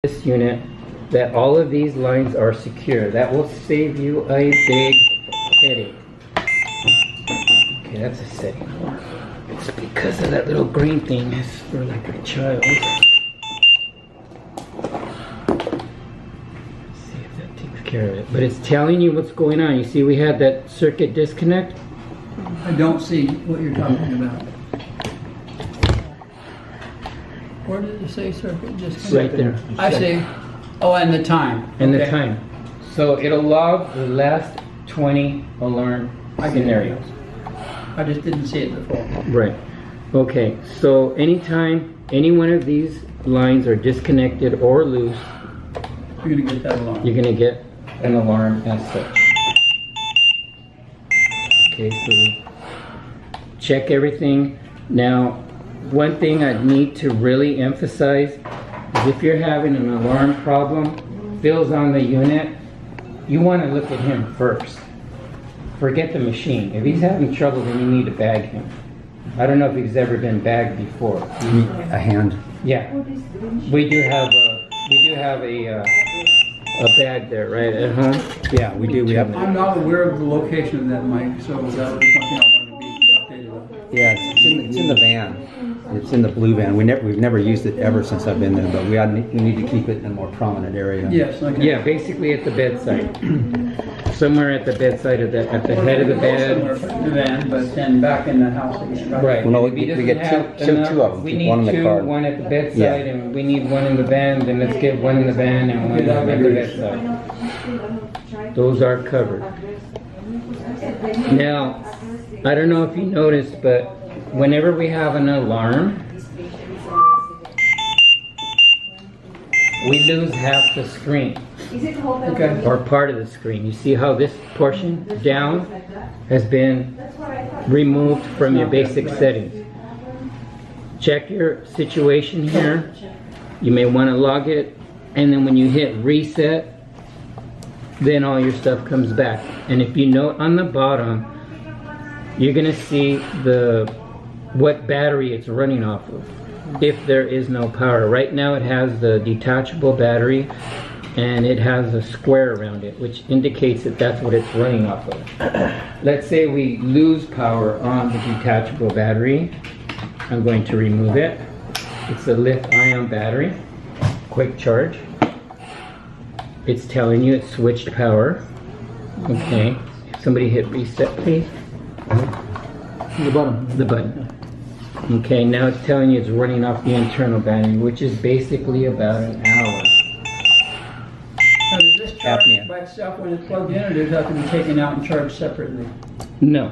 this unit that all of these lines are secure. That will save you a big headache. Okay, that's a setting. It's because of that little green thing. It's for like a child. Let's see if that takes care of it. But it's telling you what's going on. You see we had that circuit disconnect? I don't see what you're talking about. Where did it say circuit disconnect? Right there. I see. Oh, and the time. And Okay. the time. So it'll log the last 20 alarm scenarios. I just didn't see it before. Right. Okay, so anytime any one of these lines are disconnected or loose, You're going to get that alarm. you're going to get an alarm as such. Okay, so we check everything. Now, one thing I need to really emphasize is if you're having an alarm problem, Phil's on the unit, you want to look at him first. Forget the machine. If he's having trouble, then you need to bag him. I don't know if he's ever been bagged before. A hand. Yeah, we do have a bag there, right, at home? Yeah, we do. We have. I'm not aware of the location of that mic, so that would be something I want to be updated on. Yeah, it's in the van. It's in the blue van. We've never used it ever since I've been there, but we need to keep it in a more prominent area. Yes, okay. Yeah, basically at the bedside. Somewhere at the bedside of at the head of the Somewhere bed. in the van, but then back in the house again. Right. Well, no, If he we doesn't get have two enough, of them. we Keep need one in the two, car. one at the bedside, Yeah. and we need one in the van. Then let's get one in the van and one at the bedside. Those are covered. Now, I don't know if you noticed, but whenever we have an alarm, we lose half the screen. Okay. Or part of the screen. You see how this portion down has been removed from your basic settings. Check your situation here. You may want to log it, and then when you hit reset, then all your stuff comes back. And if you note on the bottom, you're going to see what battery it's running off of, if there is no power. Right now it has the detachable battery, and it has a square around it, which indicates that that's what it's running off of. Let's say we lose power on the detachable battery. I'm going to remove it. It's a lithium battery, quick charge. It's telling you it's switched power. Okay, somebody hit reset, please. The bottom. The button. Okay, now it's telling you it's running off the internal battery, which is basically about an hour. Now, does this charge Apnea. by itself when it's plugged in, or does it have to be taken out and charged separately? No.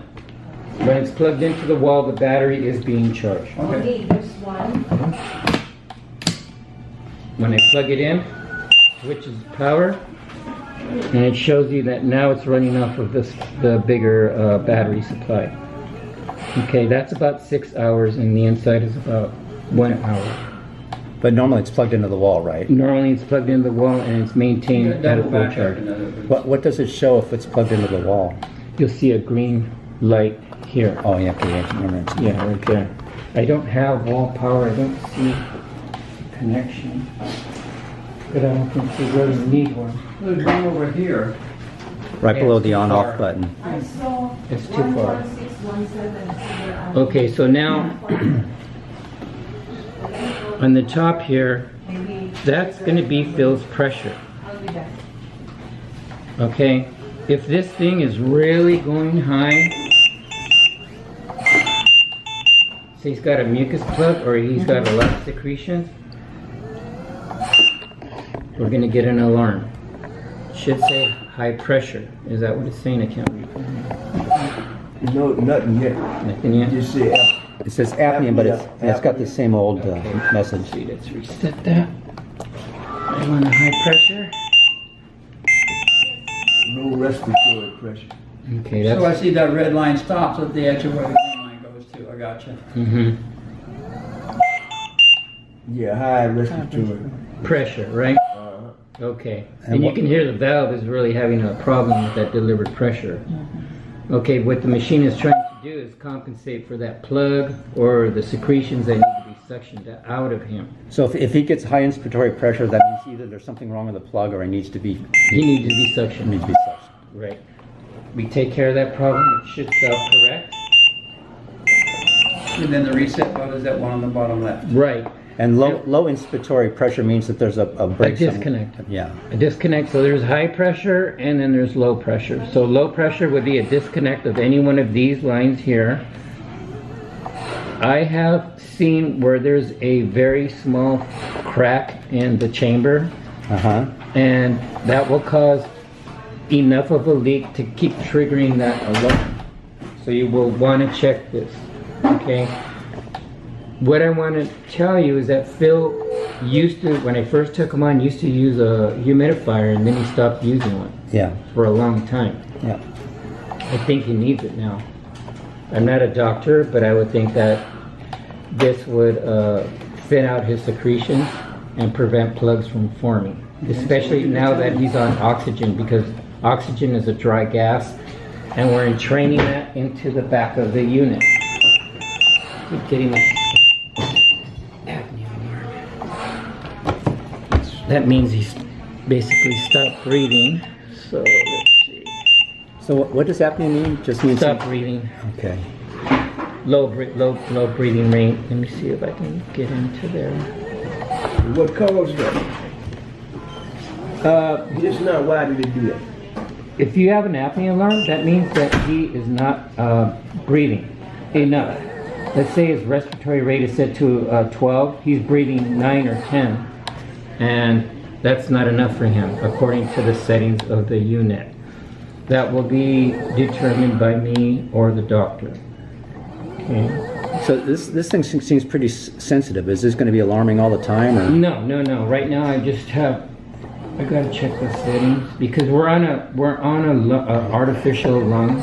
When it's plugged into the wall, the battery is being charged. Okay. There's one. When I plug it in, switches power, and it shows you that now it's running off of the bigger battery supply. Okay, that's about 6 hours, and the inside is about 1 hour. But normally it's plugged into the wall, right? Normally it's plugged into the wall and it's maintained at a Double full back charge. What does it show if it's plugged into the wall? You'll see a green light here. Oh yeah, okay, yeah, remember. Yeah, right there. I don't have wall power. I don't see connection. But I don't think we really need one. There's one over here. Right below the It's on-off far. button. I saw It's too far. 11617. Okay, so now on the top here, that's going to be Phil's pressure. I'll be back. Okay, if this thing is really going high, say he's got a mucus plug or he's got a lot of secretions, we're going to get an alarm. It should say high pressure. Is that what it's saying? I can't read. No, nothing yet. Nothing yet? Just say It says apnea, but it's got the same old message. See, let's reset that. I want a high pressure. no respiratory pressure. Okay, So I that's. see that red line stops at the edge of where the green line goes to. I gotcha. Mm-hmm. Yeah, high respiratory. Pressure, right? Okay. And you can hear the valve is really having a problem with that delivered pressure. Okay, what the machine is trying to do is compensate for that plug or the secretions that need to be suctioned out of him. So if he gets high inspiratory pressure, that means either there's something wrong with the plug or he needs to be He needs to be suctioned. needs to be suctioned. Right. We take care of that problem. It should self-correct. And then the reset button is that one on the bottom left. Right. And low inspiratory pressure means that there's a break. A disconnect. Yeah. A disconnect. So there's high pressure and then there's low pressure. So low pressure would be a disconnect of any one of these lines here. I have seen where there's a very small crack in the chamber, Uh-huh. and that will cause enough of a leak to keep triggering that alarm. So you will want to check this, okay? What I want to tell you is that Phil used to, when I first took him on, used to use a humidifier, and then he stopped using one Yeah. for a long time. Yeah. I think he needs it now. I'm not a doctor, but I would think that this would thin out his secretions and prevent plugs from forming, especially now that he's on oxygen, because oxygen is a dry gas, and we're entraining that into the back of the unit. Keep getting my apnea alarm. That means he's basically stopped breathing. So let's see. So what does apnea mean? Just means Stop breathing. Okay. Low breathing rate. Let me see if I can get into there. What caused that? Just now, why did it do that? If you have an apnea alarm, that means that he is not breathing enough. Let's say his respiratory rate is set to 12. He's breathing 9 or 10, and that's not enough for him according to the settings of the unit. That will be determined by me or the doctor. Okay. So this thing seems pretty sensitive. Is this going to be alarming all the time? Or? No. Right now, I just have. I gotta check the settings because we're on a artificial lung,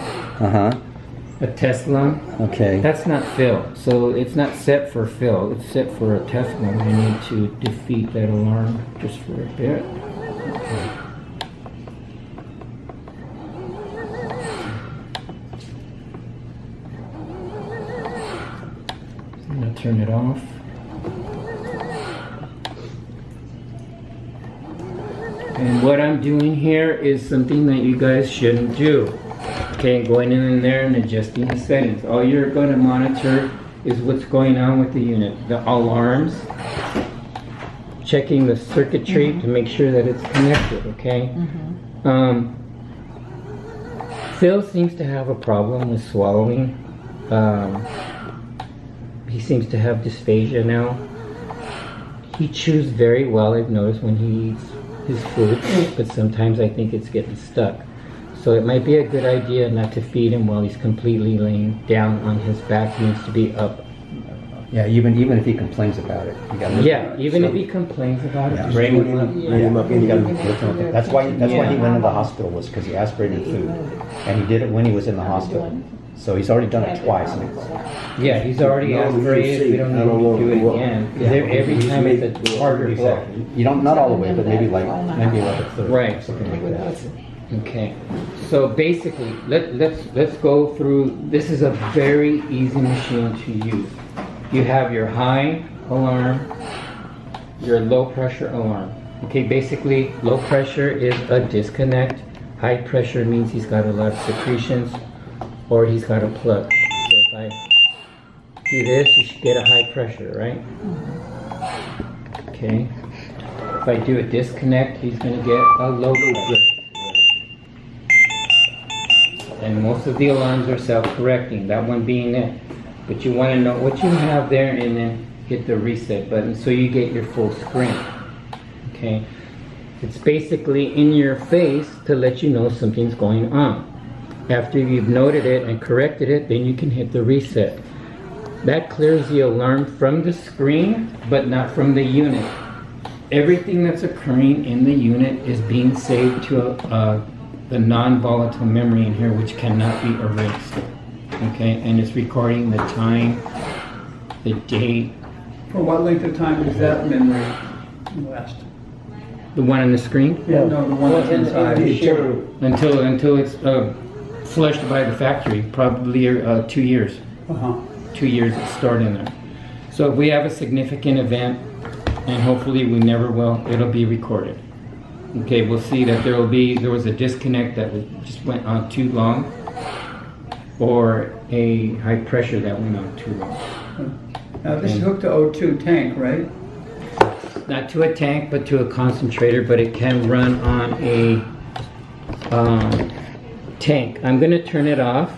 a test lung. Okay. That's not fill, so it's not set for fill. It's set for a test lung. I need to defeat that alarm just for a bit. I'm gonna turn it off. And what I'm doing here is something that you guys shouldn't do. Okay, going in there and adjusting the settings. All you're going to monitor is what's going on with the unit. The alarms, checking the circuitry to make sure that it's connected, okay? Phil seems to have a problem with swallowing. He seems to have dysphagia now. He chews very well, I've noticed, when he eats his food, but sometimes I think it's getting stuck. So it might be a good idea not to feed him while he's completely laying down on his back. He needs to be up. Yeah, even if he complains about it, you got. Yeah, even if he complains about it, Yeah. bring him up. Bring him up. You got to lift him up. That's why he went into the hospital, was because he aspirated food, and he did it when he was in the hospital. So he's already done it twice. Yeah, he's already aspirated. We don't need to do it again. Because every time it's a harder blow. You don't, not all the way, but maybe like a third. Right. Something like that. Okay, so basically, let's go through. This is a very easy machine to use. You have your high alarm, your low pressure alarm. Okay, basically, low pressure is a disconnect. High pressure means he's got a lot of secretions, or he's got a plug. So if I do this, you should get a high pressure, right? Okay. If I do a disconnect, he's going to get a low pressure. And most of the alarms are self-correcting, that one being it. But you want to know what you have there and then hit the reset button so you get your full screen. Okay? It's basically in your face to let you know something's going on. After you've noted it and corrected it, then you can hit the reset. That clears the alarm from the screen, but not from the unit. Everything that's occurring in the unit is being saved to the non-volatile memory in here, which cannot be erased. Okay, and it's recording the time, the date. For what length of time does that memory last? The one on the screen? No, the one that's inside. Until it's flushed by the factory, probably 2 years. 2 years it's stored in there. So if we have a significant event, and hopefully we never will, it'll be recorded. Okay, we'll see that there was a disconnect that just went on too long, or a high pressure that went on too long. Now, this is hooked to O2 tank, right? Not to a tank, but to a concentrator, but it can run on a tank. I'm going to turn it off,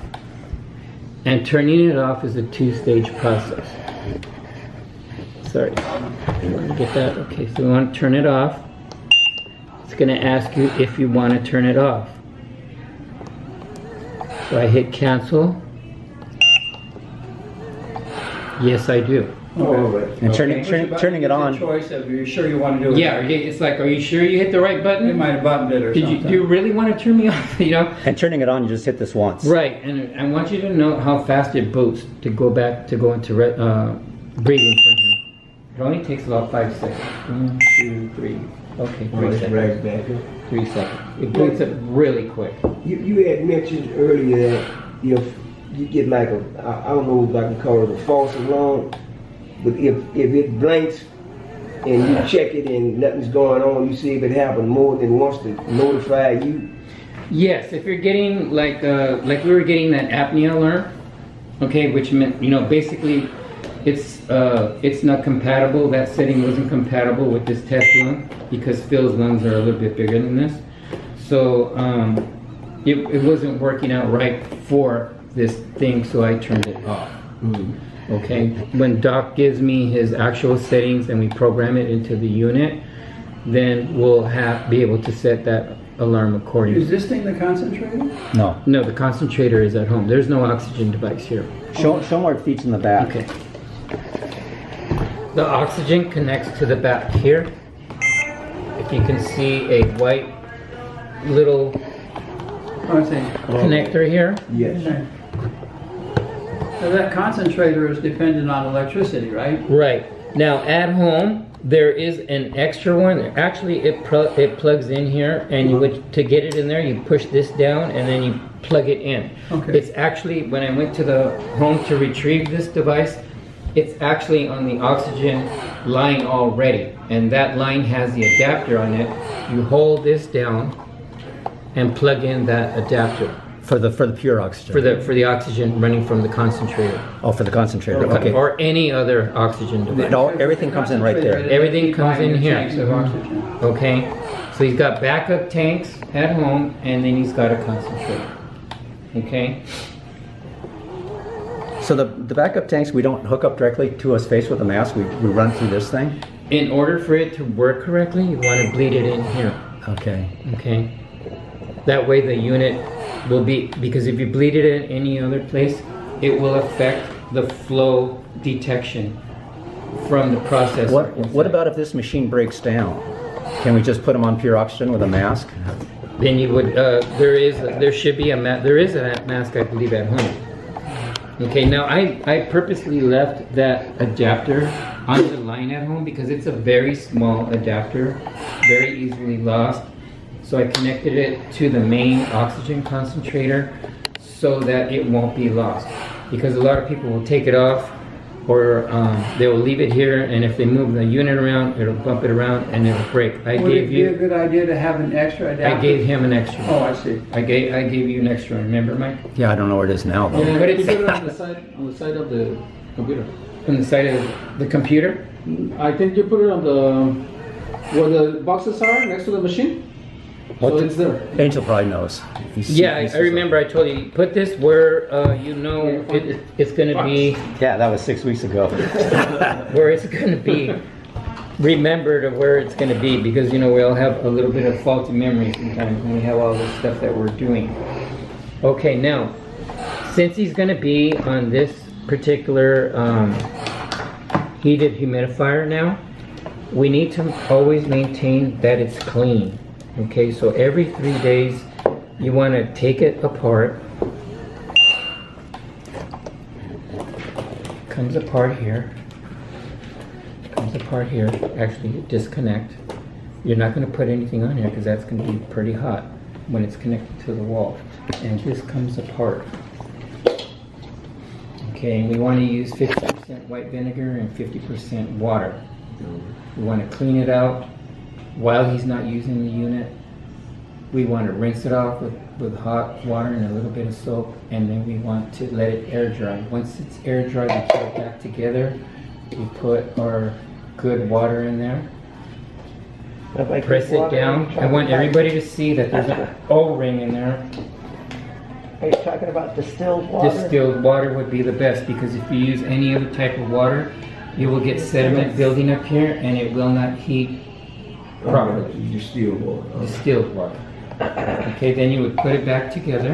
and turning it off is a two-stage process. Sorry, you want to get that? Okay, so we want to turn it off. It's going to ask you if you want to turn it off. So I hit cancel. Yes, I do. Oh, all right. And Okay. turning it on. Choice of, you're sure you want to do it? Yeah, it's like, are you sure you hit the right You button? might have buttoned it or Do something. you really want to turn me off? You know? And turning it on, you just hit this once. Right, and I want you to know how fast it boosts to go into breathing for him. It only takes about 5 seconds. 1, 2, 3. Okay, 3 Right seconds. back up. 3 seconds. It boots up really quick. You had mentioned earlier that if you get like I don't know if I can call it a false alarm, but if it blinks and you check it and nothing's going on, you see if it happened more than once to notify you. Yes, if you're getting like we were getting that apnea alarm, okay, which meant, you know, basically it's not compatible. That setting wasn't compatible with this test lung because Phil's lungs are a little bit bigger than this. So it wasn't working out right for this thing, so I turned it off. Okay, when Doc gives me his actual settings and we program it into the unit, then we'll be able to set that alarm accordingly. Is this thing the concentrator? No. No, the concentrator is at home. There's no oxygen device here. Show them where it feeds in the back. Okay. The oxygen connects to the back here. If you can see a white little Oh, I see. connector here. Yes. Okay. So that concentrator is dependent on electricity, right? Right. Now at home, there is an extra one. Actually, it plugs in here, and you would, to get it in there, you push this down and then you plug it in. Okay. It's actually, when I went to the home to retrieve this device, it's actually on the oxygen line already, and that line has the adapter on it. You hold this down and plug in that adapter For the pure oxygen. for the oxygen running from the concentrator. Oh, for the concentrator. Okay. Or any other oxygen device. Everything comes in right there. Everything comes in here. Tanks of oxygen. Okay, so he's got backup tanks at home, and then he's got a concentrator. Okay, So the backup tanks, we don't hook up directly to his face with a mask. We run through this thing. in order for it to work correctly, you want to bleed it in here. Okay. Okay, that way the unit will be, because if you bleed it in any other place, it will affect the flow detection from the processor. What about if this machine breaks down? Can we just put him on pure oxygen with a mask? Then you would, there should be a mask, I believe, at home. Okay, now I purposely left that adapter on the line at home because it's a very small adapter, very easily lost. So I connected it to the main oxygen concentrator so that it won't be lost. Because a lot of people will take it off, or they will leave it here, and if they move the unit around, it'll bump it around and it'll break. Would it be a good idea to have an extra adapter? I gave him an extra. Oh, I see. I gave you an extra one, remember, Mike? Yeah, I don't know where it is now though. But it's You put it on the side of the computer. on the side of the computer. I think you put it on the where the boxes are next to the machine. So it's there. Angel probably knows. Yeah, I remember I told you, put this where it's gonna be, Yeah, that was 6 weeks ago. where it's gonna be remembered of where it's gonna be, because we all have a little bit of faulty memory sometimes when we have all this stuff that we're doing. Okay, now, since he's gonna be on this particular heated humidifier now, we need to always maintain that it's clean. Okay, so every 3 days you want to take it apart. Comes apart here. Comes apart here. Actually, you disconnect. You're not going to put anything on here because that's going to be pretty hot when it's connected to the wall. And this comes apart. Okay, and we want to use 50% white vinegar and 50% water. We want to clean it out while he's not using the unit. We want to rinse it off with hot water and a little bit of soap, and then we want to let it air dry. Once it's air dry, we put it back together. We put our good water in there. Press it down. I want everybody to see that there's an O-ring in there. Are you talking about distilled water? Distilled water would be the best, because if you use any other type of water, you will get sediment building up here and it will not heat properly. Distilled water. Distilled water. Okay, then you would put it back together.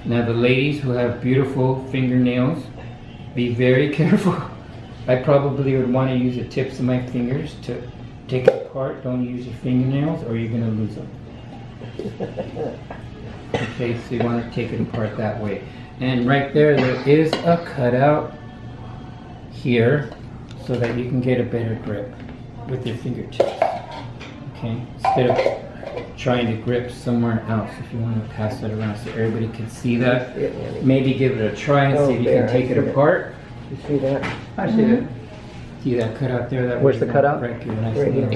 Now the ladies who have beautiful fingernails, be very careful. I probably would want to use the tips of my fingers to take it apart. Don't use your fingernails or you're going to lose them. Okay, so you want to take it apart that way. And right there is a cutout here so that you can get a better grip with your fingertips. Okay, instead of trying to grip somewhere else, if you want to pass it around so everybody can see that, maybe give it a try and see if you can take it apart. You see that? I see it. See that cutout there? That Where's the cutout? Right here, nice Right here.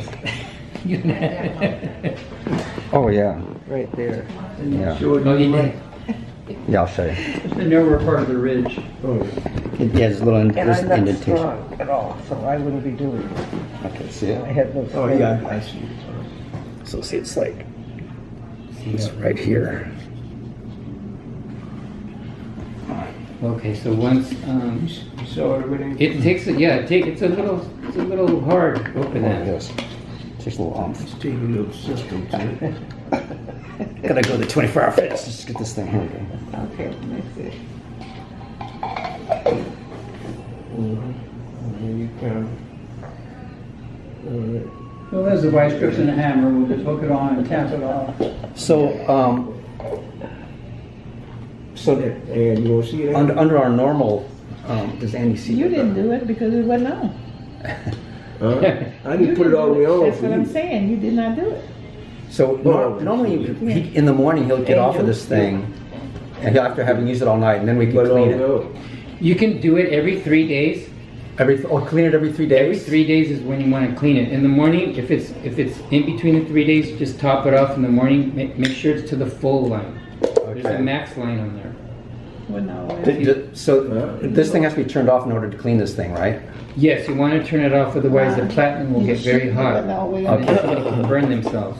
little. Oh, yeah. Right there. Yeah. Oh, you did? Yeah, I'll show you. It's the narrower part of the ridge. It has a little And there's I'm not indentation. strong at all, so I wouldn't be doing it. Okay, see I it? have no Oh, strength. yeah, I see. So see, it's like, it's right here. Okay, so once You saw everything? it takes it, yeah, it's a little hard to open Like that. this. Takes a little oomph. It's taking a little system to it. Gotta go to 24-hour fitness. Just get this thing. Here we go. Okay, that's it. Here you come. Alright. Well, there's the vice grips and a hammer. We'll just hook it on and tap it off. So, And you wanna see that? under our normal, does Andy see? You didn't do it because it wasn't on. Huh? I didn't put it all the way on That's for what I'm you. saying, you did not do it. So normally, in the morning, he'll get off of this thing, and after having used it all night, and then we can But clean it. no. You can do it every 3 days. Clean it every 3 days? Every 3 days is when you want to clean it. In the morning, if it's in between the 3 days, just top it off in the morning. Make sure it's to the full line. There's a max line on there. Well, no. So this thing has to be turned off in order to clean this thing, right? Yes, you want to turn it off, otherwise the platinum will get very hot. Okay. And then somebody can burn themselves.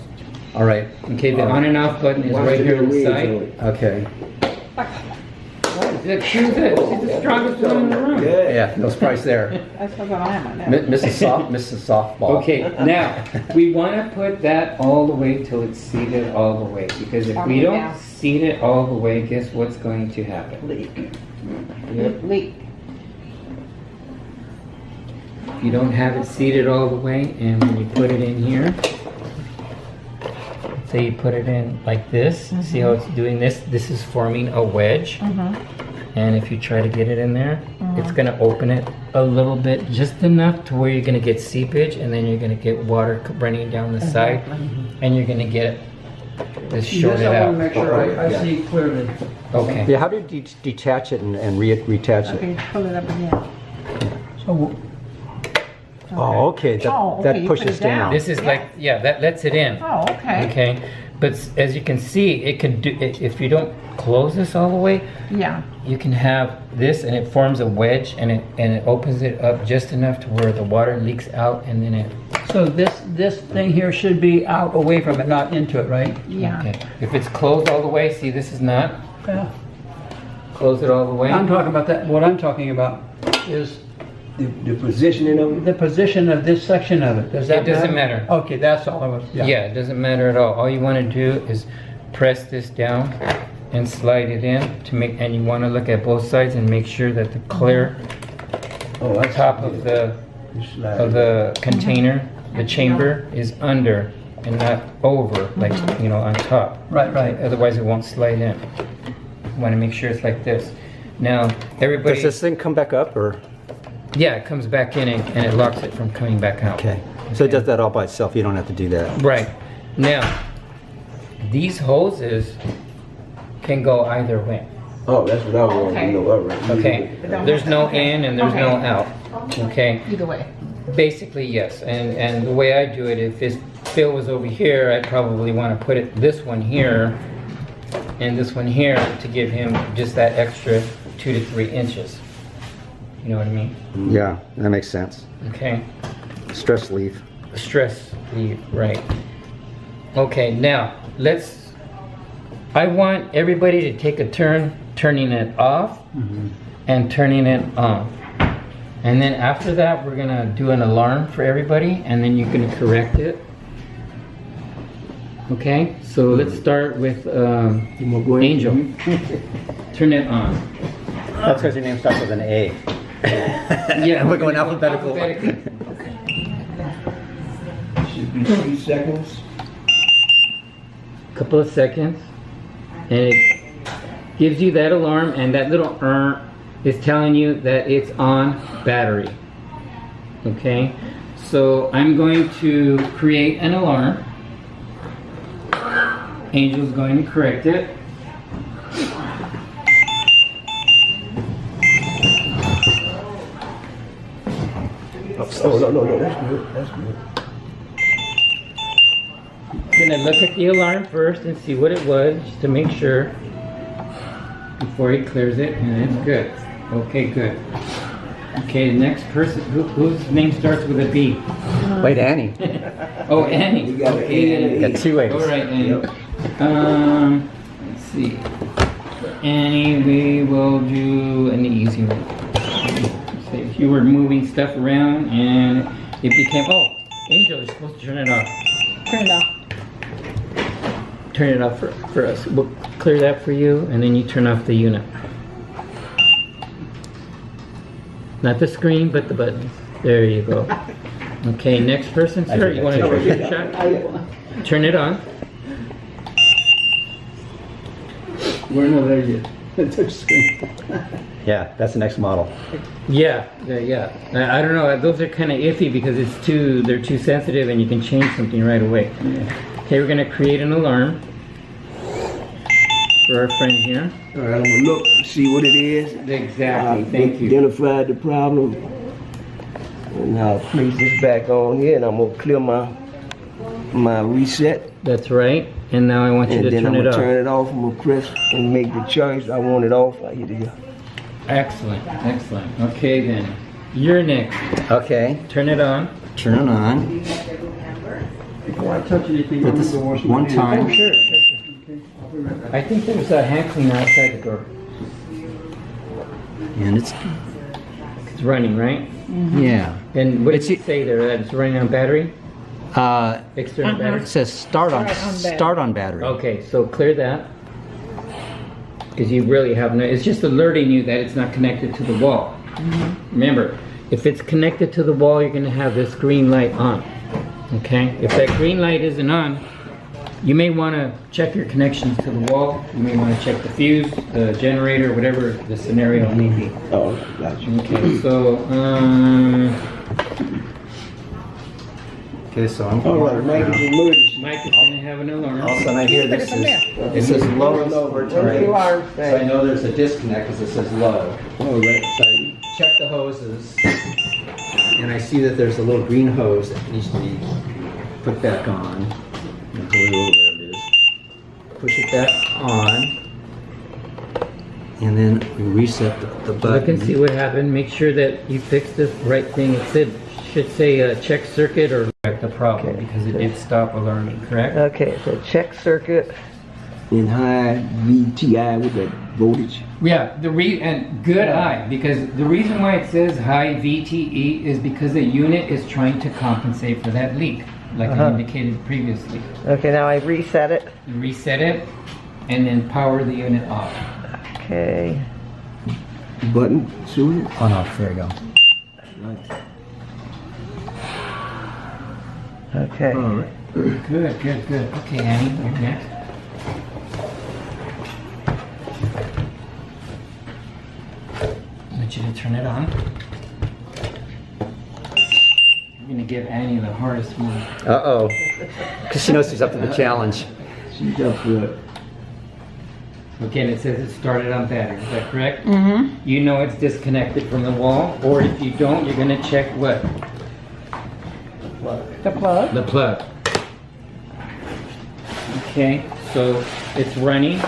All right. Okay, the on and off button is Watch right the here on the wheels on side. it. Okay. She's the strongest one in the room. Yeah. Yeah, no surprise there. That's what I am now. Mrs. Softball. Okay, now we want to put that all the way till it's seated all the way, because if we don't seat it all the way, guess what's going to happen? Leak. If you don't have it seated all the way, and when you put it in here, say you put it in like this, see how it's doing this? This is forming a wedge. And if you try to get it in there, it's going to open it a little bit, just enough to where you're going to get seepage, and then you're going to get water running down the side, and you're going to get this shorted Yes, I out. want to make sure I see clearly. Okay. Yeah, how do you detach it and reattach it? Okay, pull it up again. So, Oh, okay. That you pushes put it down. This is like, yeah, that lets it in. Oh, okay. Okay. But as you can see, it can do, if you don't close this all the way, Yeah. you can have this and it forms a wedge, and it opens it up just enough to where the water leaks out, and then it, so this thing here should be out away from it, not into it, right? Yeah. okay. If it's closed all the way, see, this is not, Yeah. close it all the way. I'm talking about that. What I'm talking about is The positioning of it. the position of this section of it. Does that It doesn't matter. Okay, that's all I was. Yeah, it doesn't matter at all. All you want to do is press this down and slide it in to make, and you want to look at both sides and make sure that the clear top of the container, the chamber, is under and not over, like, on top. Right, right. Otherwise it won't slide in. You want to make sure it's like this. Now, everybody, Does this thing come back up or? yeah, it comes back in and it locks it from coming back out. Okay. So it does that all by itself. You don't have to do that. Right. Now, these hoses can go either way. Oh, that's what I wanted to know. All right. Okay, there's no in and there's no Okay. out. Okay, Either way. basically yes. And the way I do it, if this fill was over here, I'd probably want to put it this one here and this one here to give him just that extra 2 to 3 inches. You know what I mean? Yeah, that makes sense. Okay. Stress leaf. Stress leave, right. Okay, now I want everybody to take a turn turning it off and turning it on. And then after that, we're gonna do an alarm for everybody and then you're gonna correct it. Okay, so let's start with Angel. Turn it on. That's because your name starts with an A. Yeah, We're going alphabetical. Should be 3 seconds. Couple of seconds, and it gives you that alarm, and that little is telling you that it's on battery. Okay, so I'm going to create an alarm. Angel's going to correct it. Oh, no, that's good. That's good. Gonna look at the alarm first and see what it was, just to make sure before he clears it, and it's good. Okay, good. Okay, the next person, whose name starts with a B? Wait, Annie. Oh, Annie. You got Okay, Annie. Got 2 A's. all right, Annie. Yep. Let's see. For Annie, we will do an easy one. Say if you were moving stuff around and it became, oh, Angel, you're supposed to turn it off. Turn it off. Turn it off for us. We'll clear that for you, and then you turn off the unit. Not the screen, but the buttons. There you go. Okay, next person, sir. You want to take a shot? Turn it on. We're not there yet. Touch screen. Yeah, that's the next model. Yeah. I don't know. Those are kind of iffy because they're too sensitive, and you can change something right away. Okay, we're gonna create an alarm for our friend here. All right, I'm gonna look, see what it is. Exactly. Thank you. Identified the problem. And I'll place this back on here, and I'm gonna clear my reset. That's right. And now I want you And to then I'm turn it gonna off. turn it off. I'm gonna press and make the choice. I want it off. I hit it. Excellent. Okay then, you're next. Okay, Turn it on. turn it on. Before I touch anything, Hit I'm this going to wash my one hands. time. Sure. Okay, I'll be right back. I think there's a hand cleaner outside the door. And it's, It's running, right? yeah. And what did it say there? That it's running on battery? External It battery? says start on battery. Okay, so clear that. Because you really have no, it's just alerting you that it's not connected to the wall. Remember, if it's connected to the wall, you're going to have this green light on. Okay? If that green light isn't on, you may want to check your connections to the wall. You may want to check the fuse, the generator, whatever the scenario may be. Oh, gotcha. Okay, so, Okay, so I'm. All right, Mike is emergency. Mike is going to have an alarm. All of a sudden I hear this is, it says low and over terrain. So I know there's a disconnect because it says low. All right. So I check the hoses and I see that there's a little green hose that needs to be put back on. There it is. Push it back on. And then we reset the button. Look and see what happened. Make sure that you fix the right thing. It should say check circuit or correct the problem because it did stop alarming, correct? Okay, so check circuit. In high VTI with the voltage. Yeah, and good eye, because the reason why it says high VTE is because the unit is trying to compensate for that leak, like I indicated previously. Okay, now I reset it. You reset it and then power the unit off. Okay. Button, Susan. On off, there you go. Okay. All right. Good. Okay, Annie, you're next. I want you to turn it on. I'm gonna give Annie the hardest one. Uh-oh. Because she knows she's up to the challenge. She's up for it. Okay, and it says it started on battery, is that correct? Mm-hmm. You know it's disconnected from the wall, or if you don't, you're gonna check what? The plug. The plug. Okay, so it's running.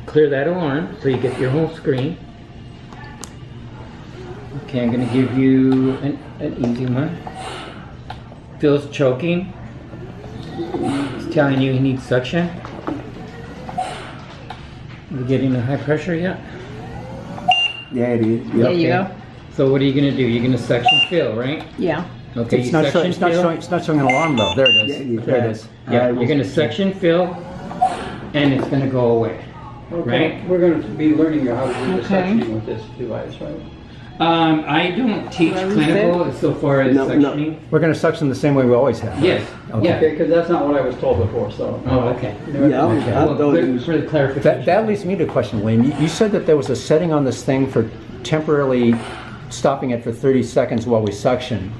Clear that alarm so you get your whole screen. Okay, I'm gonna give you an easy one. Phil's choking. He's telling you he needs suction. Are we getting a high pressure yet? Yeah, it is. There you go. So what are you gonna do? You're gonna suction Phil, right? Yeah. Okay, It's you not, suction Phil. it's not showing an alarm though. There it is. Yeah, There it is. Yeah, you're gonna suction Phil, and it's gonna go away. Okay, Right? we're going to be learning how to do the Okay. suctioning with this device, right? I don't teach clinical so far as No, no. suctioning. We're going to suction the same way we always have. Yes. Okay. Yeah. Okay, because that's not what I was told before, so. Oh, okay. Yeah, I Well, thought it good was. for the clarification. That leads me to a question, William. You said that there was a setting on this thing for temporarily stopping it for 30 seconds while we suction,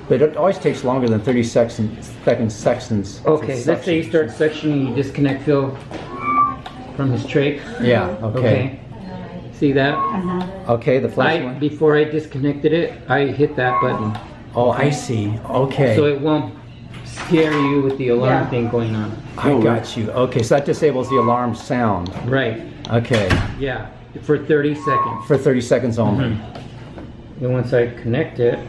but it always takes longer than 30 seconds. Okay, let's say you start suctioning, you disconnect Phil from his trach. Yeah. Okay. See that? Okay. The flash one. Before I disconnected it, I hit that button. Oh, I see. Okay. So it won't scare you with the alarm Yeah. thing going on. I got you. Okay, so that disables the alarm sound. Right, Okay. yeah, for 30 seconds. For 30 seconds only. Then once I connect it,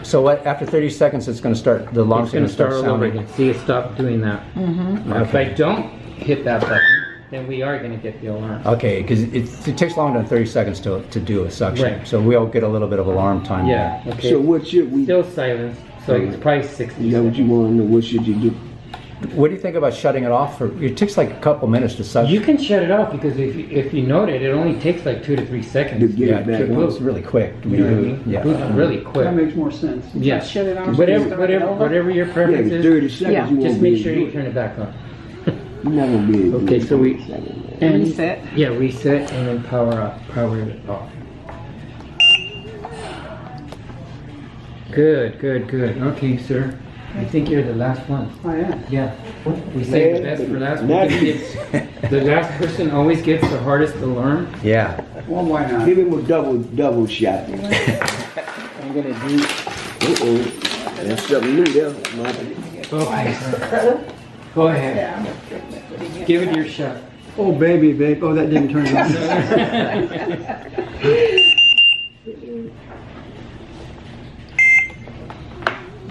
So what? After 30 seconds, it's going to start. The alarm's it's gonna start all over sounding. again. See, it stopped doing that. Now, if I don't hit that button, then we are gonna get the alarm. Okay, because it takes longer than 30 seconds to do a suction. Right. So we'll get a little bit of alarm time. Yeah, okay. So what should we? Still silent, so it's probably 60 Is that what you seconds. want to know? What should you do? What do you think about shutting it off? It takes like a couple minutes to suction. You can shut it off because if you note it only takes like 2 to 3 To seconds. get Yeah, it back it on? moves really quick. You know what I mean? Yeah. It moves really That quick. makes more sense. Yeah. Shut it off. Whatever, Start it whatever, over. whatever your Yeah, preference it's is, 30 seconds. Yeah. You won't just be make able sure to you do turn it back on. it. You're not gonna be able to Okay, do so we- 30 seconds, man. And Reset. yeah, reset and then power it off. Good, good, good. Okay, sir. I think you're the last one. I am. Yeah. We save the best for last. We're gonna get- The last person always gets the hardest alarm. Yeah. Well, why not? Give him a double shot. I'm gonna do. Uh-oh. That's something new there. Okay, sir. Go ahead. Give it your shot. Oh, baby, babe. Oh, that didn't turn it on.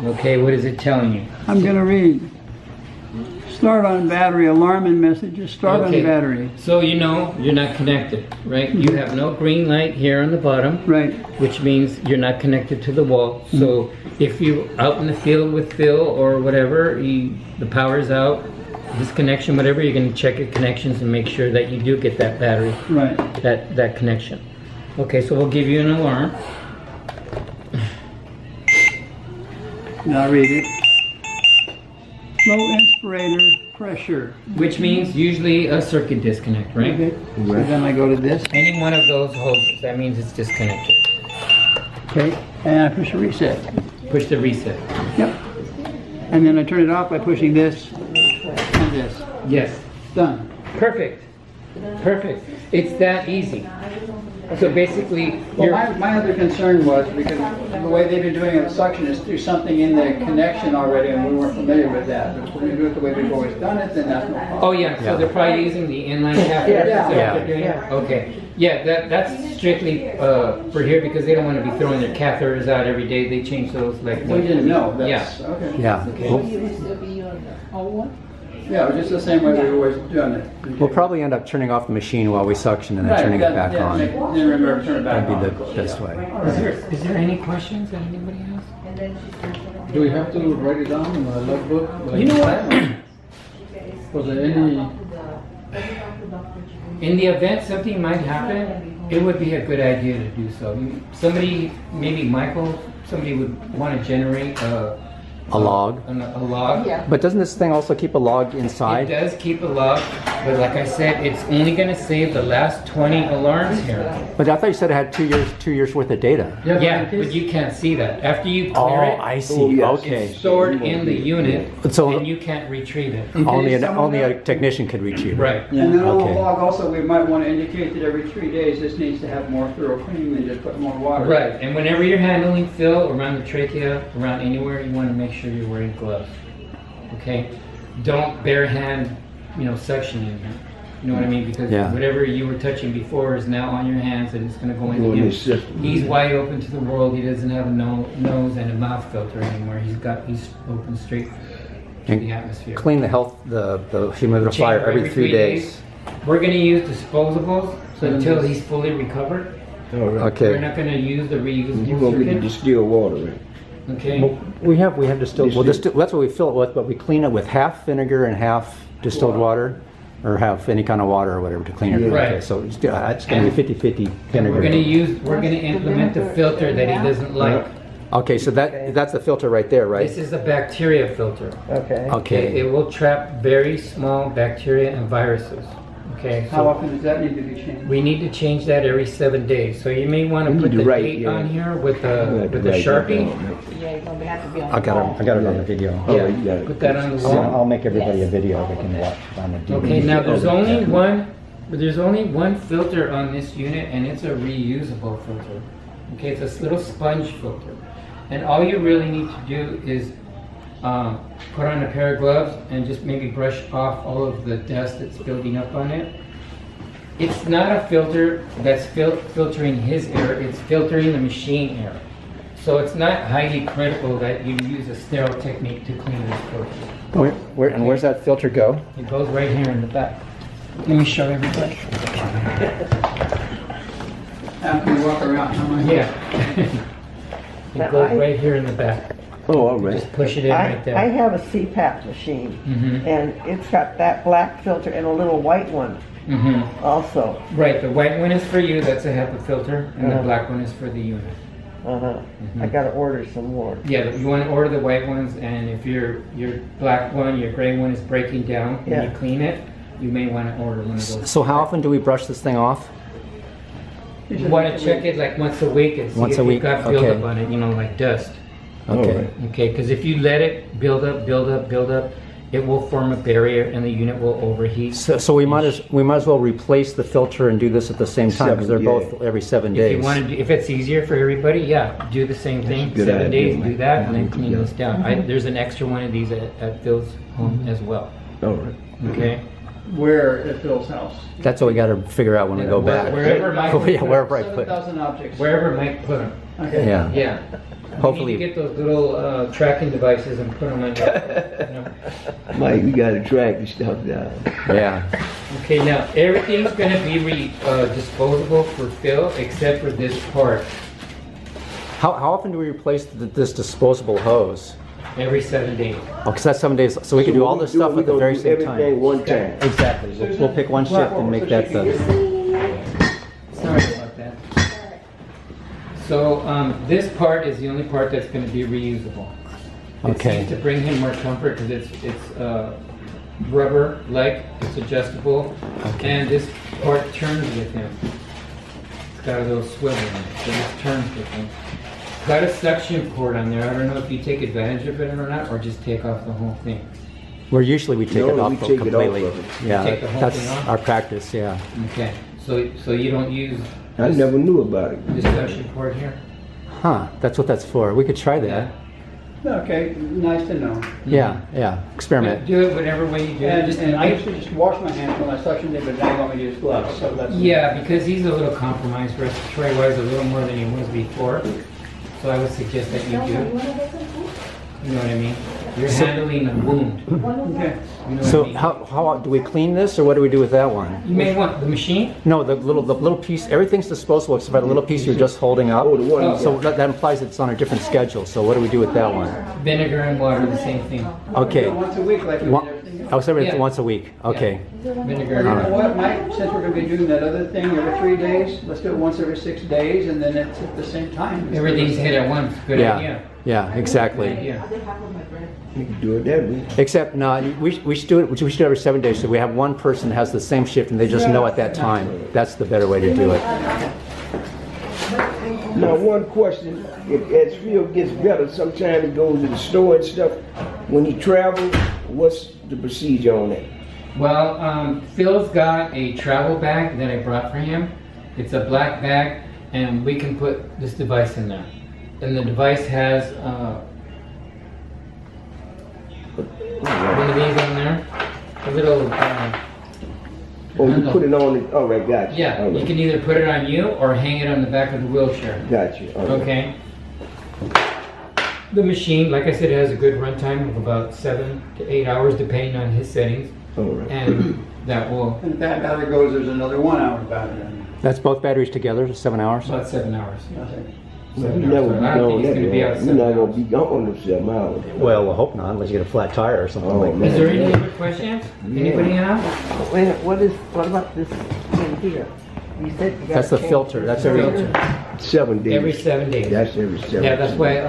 Okay, what is it telling you? I'm gonna read. Start on battery, alarm and messages, start Okay. on battery. So you know you're not connected, right? You have no green light here on the bottom, Right, which means you're not connected to the wall. So if you out in the field with Phil or whatever, the power's out, disconnection, whatever, you're gonna check your connections and make sure that you do get that battery, right. that connection. Okay, so we'll give you an alarm. Now read it. Low inspirator pressure. Which means usually a circuit disconnect, right? Okay, so then I go to this, Any one of those hoses, that means it's disconnected. okay, and I push reset. Push the reset. Yep. And then I turn it off by pushing this and this. Yes. Done. Perfect. Perfect. It's that easy. So basically, Well, you're, my other concern was, because the way they've been doing it with suction is through something in the connection already, and we weren't familiar with that. But if we're gonna do it the way we've always done it, then that's no problem. oh yeah, so they're probably using the inline catheter. Is that what Yeah. they're doing? Okay. Yeah, that's strictly for here because they don't want to be throwing their catheters out every day. They change those like. We didn't know, Yeah. that's, okay. Yeah. Yeah, it was just the same way we've always done it. We'll probably end up turning off the machine while we suction and then Right, turning it back on. Then remember, turn it back on. That'd be the best way. Is there any questions that anybody has? Do we have to write it down in the logbook? You know what? Was there any? In the event something might happen, it would be a good idea to do so. Somebody, maybe Michael, somebody would want to generate a A log. A log. Yeah. But doesn't this thing also keep a log It inside? does keep a log. But like I said, it's only gonna save the last 20 alarms here. But I thought you said it had 2 years worth of data. Yeah, but you can't see that. After you clear it, I see. Oh, yes. Okay. it's stored in the unit, So- and you can't retrieve it. Only Someone- a technician could reach you. Right. And then on the Okay. log also, we might want to indicate that every 3 days, this needs to have more thorough cleaning than just put more water. Right, and whenever you're handling fill around the trachea, around anywhere, you want to make sure you're wearing gloves. Okay? Don't bare hand, suction in here. You know what I mean? Because Yeah. whatever you were touching before is now on your hands and it's going to go Go into in him. his system. He's wide open to the world. He doesn't have a nose and a mouth filter anymore. He's open straight to the atmosphere. Clean the humidifier Chamber every 3 days. We're going to use disposables until he's fully recovered. All right. We're Okay. not going to use the You're reusable gonna get the circuit. distilled water, right? Okay? Well, we have distilled. Well, that's what we fill it with, but we clean it with half vinegar and half distilled water, or half any kind of water or whatever to clean it. Right. Okay, so it's going to be 50-50 vinegar. We're going to implement the filter that he doesn't like. Okay, so that's the filter right there, right? This is a bacteria filter. Okay. Okay. It will trap very small bacteria and viruses. Okay. How So often does that need to be changed? we need to change that every 7 days. So you may want to We put need to the write, date yeah. on here with You have to the write that Sharpie. down, right? Yeah, you're gonna have to be on I the got wall. it on the video. Oh, Yeah. you got it. Put that on the So wall. I'll make everybody a video they can watch on the DVD. Okay, now there's only one filter on this unit, and it's a reusable filter. Okay, it's a little sponge filter, and all you really need to do is put on a pair of gloves and just maybe brush off all of the dust that's building up on it. It's not a filter that's filtering his air; it's filtering the machine air. So it's not highly critical that you use a sterile technique to clean this filter. Where's that filter go? It goes right here in the back. Let me show everybody. After you walk around, how much? Yeah. It goes right here in the back. Oh, all right. Just push it in right I there. have a CPAP machine, Mhm. and it's got that black filter and a little white one Mhm. also. Right, the white one is for you, that's a HEPA filter, and the Uh-huh. black one is for the unit. Uh-huh. I gotta order some more. Yeah, but you want to order the white ones, and if your black one, your gray one is breaking down, and you Yeah. clean it, you may want to order one of those. So how often do we brush this thing off? You want to check it like once a week and see Once if a you've week, got buildup okay. on it, like dust. Okay. Okay, because if you let it build up, it will form a barrier and the unit will overheat. So we might as well replace the filter and do this at the same time because they're 7, both every 7 If days. you want to, if it's easier for everybody, yeah, do the same thing. a good 7 idea, days, man. do that, and then clean Yeah. this down. There's an extra one of these at Phil's home as well. All right. Okay. Where at Phil's house? That's what we got to figure out when we go back. Wherever Mike, Yeah, wherever I put. 7,000 objects. wherever Mike put them. Okay. Yeah. Yeah. Hopefully- You need to get those little tracking devices and put them on your. Mike, we gotta track this stuff down. Yeah. Okay, now everything's going to be disposable for Phil except for this part. How often do we replace this disposable hose? Every 7 days. Oh, because that's 7 days, so we can do all this stuff at the very same Everything time. one time. Exactly. We'll pick one shift and make that the. Sorry about that. So this part is the only part that's going to be reusable. It Okay. seems to bring him more comfort because it's rubber leg, it's adjustable, and this part turns with him. It's got a little swivel in it, so this turns with him. It's got a suction port on there. I don't know if you take advantage of it or not, or just take off the whole thing. Where usually we take No, it off we take it off completely. of it. Yeah, Take the whole that's thing off? our practice. Yeah. Okay, so you don't use I never knew about it. this suction port here? Huh? That's what that's for. We could try that. Yeah. Okay, nice to know. Yeah. Yeah. Experiment. Do it whatever way you do it. And I used to just wash my hands when I suctioned it, but now you want me to use gloves, so that's. Yeah, because he's a little compromised respiratory-wise, a little more than he was before. So I would suggest that you do. You know what I mean? You're handling a wound. You know Okay. what I So mean? how do we clean this, or what do we do with that one? You may want the machine. No, the little piece. Everything's disposable except for the little piece you're just holding up. Oh, the one you So got. that implies it's on a different schedule. So what do we do with that one? Vinegar and water, the same thing. Okay. Once a week, like we One- did everything Oh, so every Yeah. once a week, okay. Vinegar. You know what, Mike, since we're gonna be doing that other thing every 3 days, let's do it once every 6 days, and then it's at the same time. Everything's hit at once, good Yeah. idea. Yeah, exactly. Yeah. You can do it that way. Except, no, we should do it, we should do it every 7 days, so we have one person that has the same shift and they just know at that time. That's the better way to do it. Now, one question, as Phil gets better, sometimes he goes to the store and stuff. When he travels, what's the procedure on that? Well, Phil's got a travel bag that I brought for him. It's a black bag, and we can put this device in there. And the device has one of these on there, a little. Oh, you put it on it, all right, gotcha. Yeah, All right. you can either put it on you or hang it on the back of the wheelchair. Gotcha, all right. Okay. The machine, like I said, has a good runtime of about 7 to 8 hours, depending on his settings, All right. and that will And if that battery goes, there's another 1 hour battery. That's both batteries together, 7 hours? about 7 hours. Well, you never be I don't gone think he's that gonna be out long. 7 You're not gonna hours. be gone in 7 hours. Well, I hope not, unless you get a flat tire or something Oh, like man. Is there any other questions? Anybody have? Wait, what about this in here? You said you got. That's the filter, that's every, Filter. 7 days. Every 7 days. That's every 7 Yeah, that's why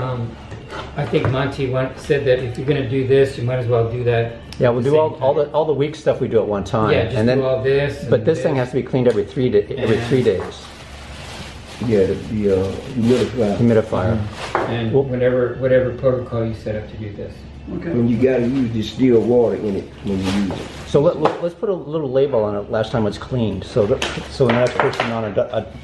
I think Monty said that if you're gonna do this, you might as well do that. yeah, we'll at the do same time. all the week stuff we do at one time. Yeah, just and then, do all this. but and this thing has to be cleaned every 3 days, Yeah, the humidifier. humidifier. and Well- whatever protocol you set up to do this. Okay. And you gotta use distilled water in it when you use it. So let's put a little label on it last time it's cleaned, so so the next person on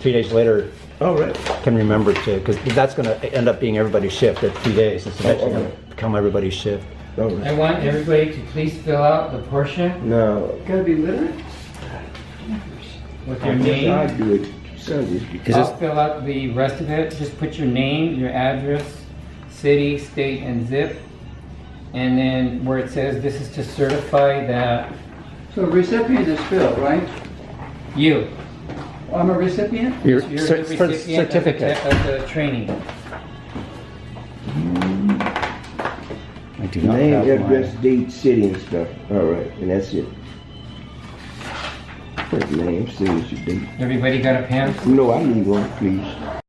3 days later All right. can remember to, because that's going to end up being everybody's shift at 3 days. It's eventually okay. going to become everybody's shift. All I right. want everybody to please fill out the portion Now, Gotta be literate? with I your guess I name. do it Sundays because I'll fill out the rest of it. Just put your name, your address, city, state, and zip. And then where it says this is to certify that So recipient is Phil, right? you. I'm a recipient? Your You're cer- the for recipient certificate. of the training. I do name, address, date, city, and stuff. All right, and that's it. First name, signature, date. Everybody got a pen? No, I need one, please.